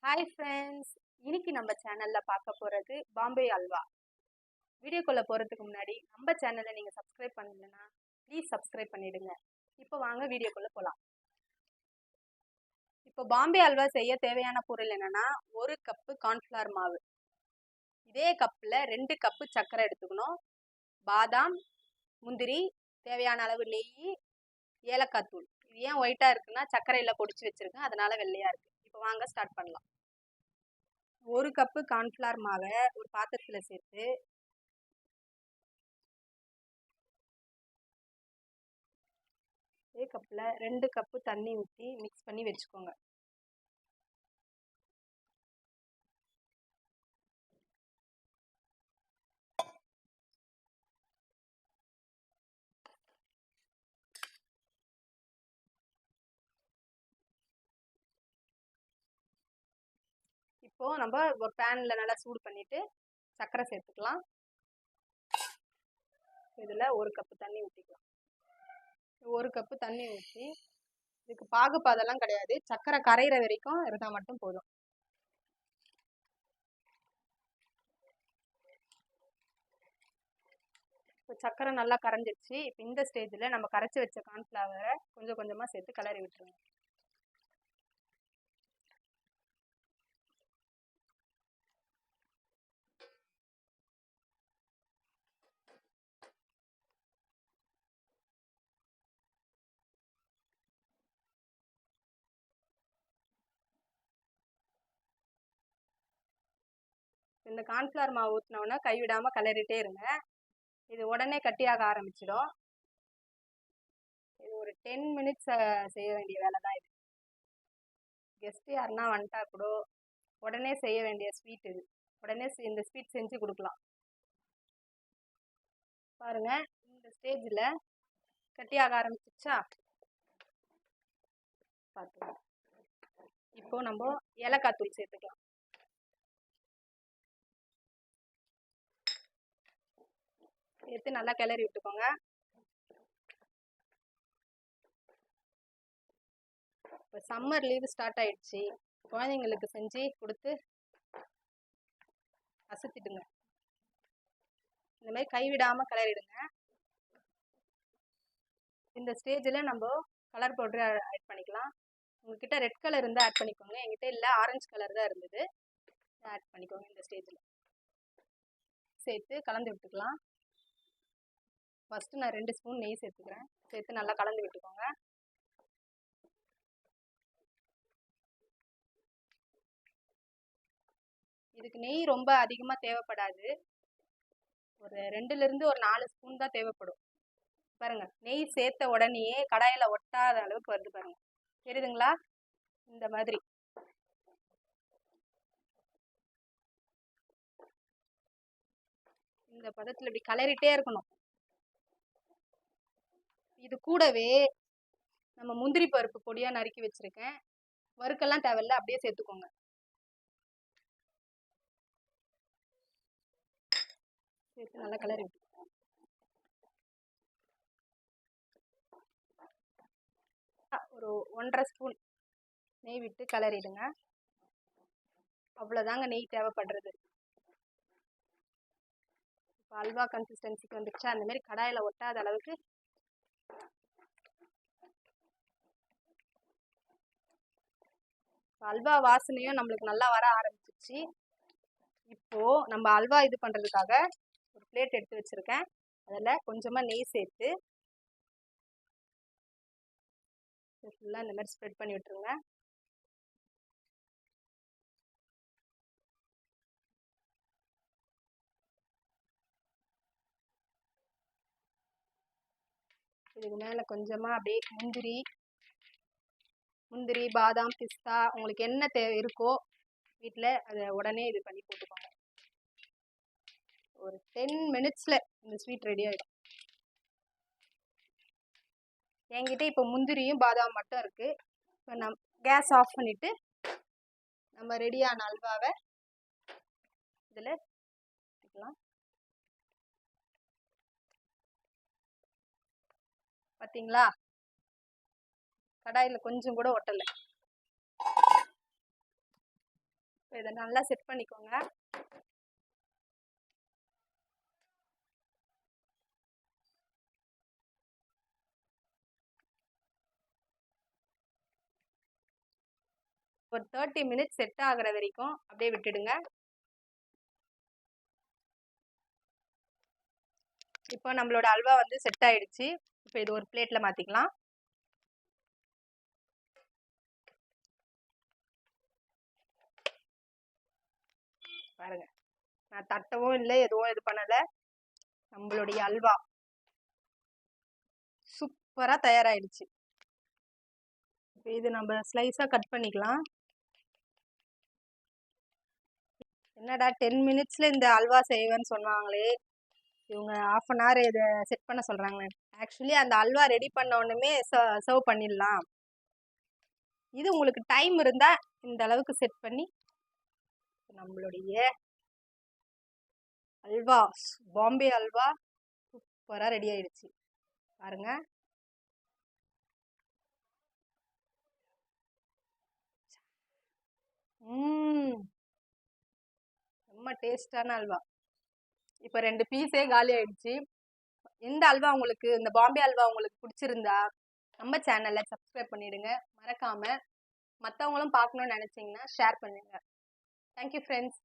Hi friends, இன்னைக்கு நம்ம சேனல்ல பார்க்க போறது பாம்பே அல்வா. வீடியோக்குள்ள போறதுக்கு முன்னாடி நம்ம சேனலை நீங்க சப்ஸ்கிரைப் பண்ணலன்னா ப்ளீஸ் சப்ஸ்கிரைப் பண்ணிடுங்க. இப்போ வாங்க வீடியோக்குள்ள போலாம். இப்போ பாம்பே அல்வா செய்ய தேவையான பொருள் என்னன்னா, 1 கப்பு கார்ன்ஃப்ளவர் மாவு, இதே கப்பில் 2 கப்பு சர்க்கரை எடுத்துக்கணும், பாதாம், முந்திரி, தேவையான அளவு நெய், ஏலக்காய் தூள். இது ஏன் ஒயிட்டா இருக்குன்னா சர்க்கரையில் பொடிச்சு வச்சிருக்கேன், அதனால வெள்ளையா இருக்கு. இப்போ வாங்க ஸ்டார்ட் பண்ணலாம். 1 கப்பு கார்ன்ஃப்ளவர் மாவை ஒரு பாத்திரத்தில் சேர்த்து அதே கப்பில் 2 கப்பு தண்ணி ஊற்றி மிக்ஸ் பண்ணி வச்சுக்கோங்க. இப்போ நம்ம ஒரு பேனில் நல்லா சூடு பண்ணிட்டு சர்க்கரை சேர்த்துக்கலாம். இதில் 1 கப்பு தண்ணி ஊற்றிக்கலாம். 1 கப்பு தண்ணி ஊற்றி இதுக்கு பாகுபாதெல்லாம் கிடையாது, சர்க்கரை கரையிற வரைக்கும் இருந்தால் மட்டும் போதும். இப்போ சர்க்கரை நல்லா கரைஞ்சிடுச்சு. இப்போ இந்த ஸ்டேஜில் நம்ம கரைச்சி வச்ச கார்ன்ஃப்ளவரை கொஞ்சம் கொஞ்சமாக சேர்த்து கிளறி விட்டுருங்க. இந்த கார்ன்ஃப்ளவர் மாவு ஊற்றினோன்னா கைவிடாமல் கிளறிட்டே இருங்க. இது உடனே கட்டியாக ஆரம்பிச்சிடும். இது ஒரு 10 மினிட்ஸ் செய்ய வேண்டிய வேலை தான் இது. கெஸ்ட்டு யாருன்னா வந்துட்டா கூட உடனே செய்ய வேண்டிய ஸ்வீட் இது. உடனே இந்த ஸ்வீட் செஞ்சு கொடுக்கலாம். பாருங்க, இந்த ஸ்டேஜில் கட்டியாக ஆரம்பிச்சிச்சா பார்த்துக்கலாம். இப்போ நம்ம ஏலக்காய் தூள் சேர்த்துக்கலாம். சேர்த்து நல்லா கிளறி விட்டுக்கோங்க. இப்போ சம்மர் லீவு ஸ்டார்ட் ஆயிடுச்சு, குழந்தைங்களுக்கு செஞ்சு கொடுத்து அசத்திடுங்க. இந்த மாதிரி கைவிடாமல் கிளறிடுங்க. இந்த ஸ்டேஜில் நம்ம கலர் பவுடர் ஆட் பண்ணிக்கலாம். உங்ககிட்ட ரெட் கலர் இருந்தால் ஆட் பண்ணிக்கோங்க, என்கிட்ட இல்லை, ஆரஞ்சு கலர் தான் இருந்தது. ஆட் பண்ணிக்கோங்க. இந்த ஸ்டேஜில் சேர்த்து கலந்து விட்டுக்கலாம். ஃபஸ்ட்டு நான் 2 ஸ்பூன் நெய் சேர்த்துக்கிறேன். சேர்த்து நல்லா கலந்து விட்டுக்கோங்க. இதுக்கு நெய் ரொம்ப அதிகமாக தேவைப்படாது, ஒரு 2லேருந்து ஒரு 4 ஸ்பூன் தான் தேவைப்படும். பாருங்க, நெய் சேர்த்த உடனேயே கடாயில் ஒட்டாத அளவுக்கு வருது பாருங்க, தெரியுதுங்களா? இந்த மாதிரி இந்த பதத்தில் இப்படி கலரிட்டே இருக்கணும். இது கூடவே நம்ம முந்திரி பருப்பு பொடியாக நறுக்கி வச்சிருக்கேன், வறுக்கெல்லாம் தேவையில்ல, அப்படியே சேர்த்துக்கோங்க. சேர்த்து நல்லா கலரி விட்டு ஒரு 1.5 ஸ்பூன் நெய் விட்டு கலரிடுங்க. அவ்வளோதாங்க நெய் தேவைப்படுறது. இப்போ அல்வா கன்சிஸ்டன்சிக்கு வந்துடுச்சா, அந்த மாதிரி கடாயில் ஒட்டாத அளவுக்கு அல்வா வாசனையும் நம்மளுக்கு நல்லா வர ஆரம்பிச்சிச்சு. இப்போ நம்ம அல்வா இது பண்ணுறதுக்காக ஒரு பிளேட் எடுத்து வச்சிருக்கேன். அதில் கொஞ்சமாக நெய் சேர்த்து ஃபுல்லாக இந்த மாதிரி ஸ்ப்ரெட் பண்ணி விட்டுருங்க. இதுக்கு மேலே கொஞ்சமாக அப்படியே முந்திரி, பாதாம், பிஸ்தா, உங்களுக்கு என்ன தேவை இருக்கோ வீட்டில் அதை உடனே இது பண்ணி போட்டுக்கோங்க. ஒரு 10 மினிட்ஸில் இந்த ஸ்வீட் ரெடி ஆகிடும். என்கிட்ட இப்போ முந்திரியும் பாதாம் மட்டும் இருக்குது. இப்போ நம்ம கேஸ் ஆஃப் பண்ணிவிட்டு நம்ம ரெடியான அல்வாவை இதில் ஊற்றிக்கலாம். பார்த்தீங்களா, கடாயில் கொஞ்சம் கூட ஒட்டலை. இதை நல்லா செட் பண்ணிக்கோங்க. ஒரு 30 மினிட்ஸ் செட் ஆகுற வரைக்கும் அப்படியே விட்டுடுங்க. இப்போ நம்மளோட அல்வா வந்து செட் ஆயிடுச்சு. இப்போ இது ஒரு பிளேட்ல மாத்திக்கலாம். பாருங்க, நான் தட்டவும் இல்லை, எதுவும் இது பண்ணல. நம்மளுடைய அல்வா சூப்பரா தயாராயிடுச்சு. இது நம்ம ஸ்லைஸா கட் பண்ணிக்கலாம். என்னடா 10 மினிட்ஸ்ல இந்த அல்வா செய்வேன்னு சொன்னாங்களே, இவங்க 1/2 hour இதை செட் பண்ண சொல்றாங்க. ஆக்சுவலி அந்த அல்வா ரெடி பண்ண உடனே சர்வ் பண்ணிடலாம். இது உங்களுக்கு டைம் இருந்தா இந்த அளவுக்கு செட் பண்ணி நம்மளுடைய அல்வா, பாம்பே அல்வா சூப்பரா ரெடி ஆயிடுச்சு. பாருங்க, ரொம்ப டேஸ்டான அல்வா. இப்போ 2 பீஸே காலி ஆயிடுச்சு. இந்த அல்வா உங்களுக்கு, இந்த பாம்பே அல்வா உங்களுக்கு பிடிச்சிருந்தா நம்ம சேனலை சப்ஸ்கிரைப் பண்ணிடுங்க. மறக்காம மற்றவங்களும் பார்க்கணும்னு நினைச்சீங்கன்னா ஷேர் பண்ணுங்க. Thank you friends.